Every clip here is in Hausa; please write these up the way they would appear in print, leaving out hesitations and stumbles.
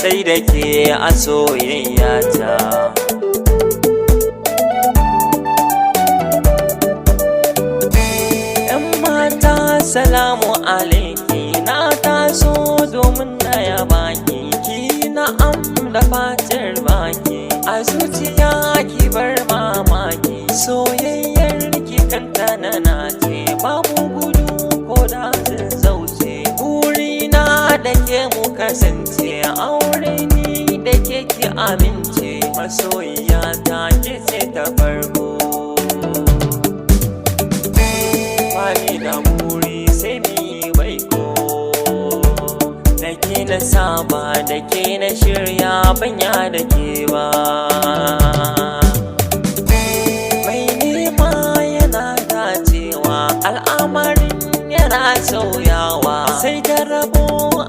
sai da ke a soyayya ta. Yan mata salamu alaiki, na taso domin na yaba ki, ki na'am da fatar baki, a zuciya ki bar mamaki, soyayyar ki kanta na nace, babu gudu ko da zan zauce, burina da ke mu kasance, aure ni da ke ki amince, masoyiya ta ke ce ta farko. Bani da buri sai mi baiko, da ke na saba da ke na shirya banya da ke ba. Mai nema yana dacewa, al'amarin yana sauyawa, sai da rabo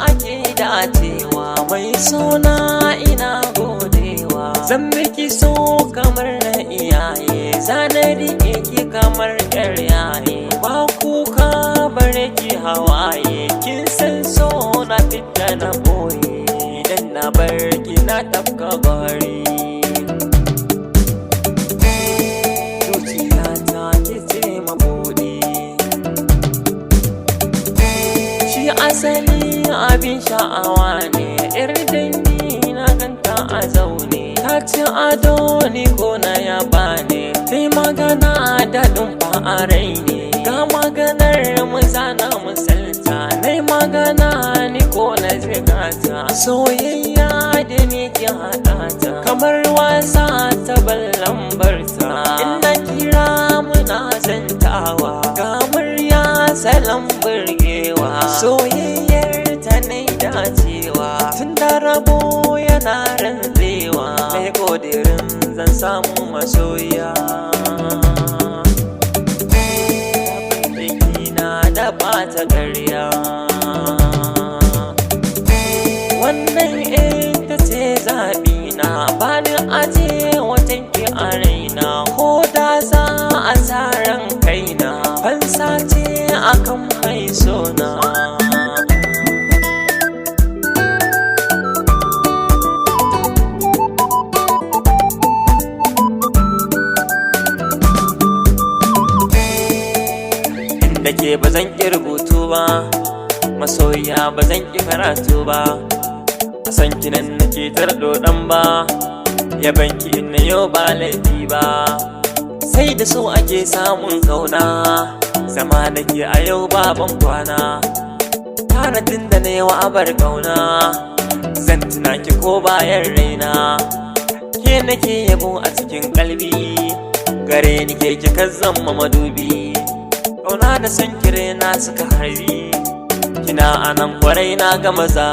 ake dacewa, mai sona ina godewa, zan miki so kamar na iyaye, zanari ki kamar yar yaye, ba kuka bare ki hawaye, kin san so na fita na boye, idan na bar ki na tafka bari. Zuciyata ki ce mabuɗi, shi asali abin sha'awa ne, yar dangi na ganta a zaune, ta ci ado ni ko na yaba ne, sai magana daɗin fa'arai ne, ga maganar mu zana misalta, nai magana ni ko na zigata, soyayya da ni ki haɗa ta, kamar wasa ta ballan barta, in na kira muna zantawa, ga murya salon burgewa, soyayyar ta nai dacewa, tun da rabo yana rantsewa, mai ƙudirin zan samu masoya. Da bata ƙarya, wannan ita ce zaɓi na, bani aje watan ki a raina, ko da za a tsaron kaina, fansa ce akan mai sona. Da ke ba zan ƙi rubutu ba, masoyiya ba zan ƙi karatu ba, a san kinan nake tardo ɗan ba, yaban ki na yau ba laifi ba, sai da so ake samun kauna, zama nake a yau baban kwana, tanadin da na yawa abar kauna, zan tuna ki ko bayan raina, ke nake yabo a cikin kalbi, gare ni ke kika zama madubi, ƙauna da son kire na suka harbi, kina anan kwarai na ga maza.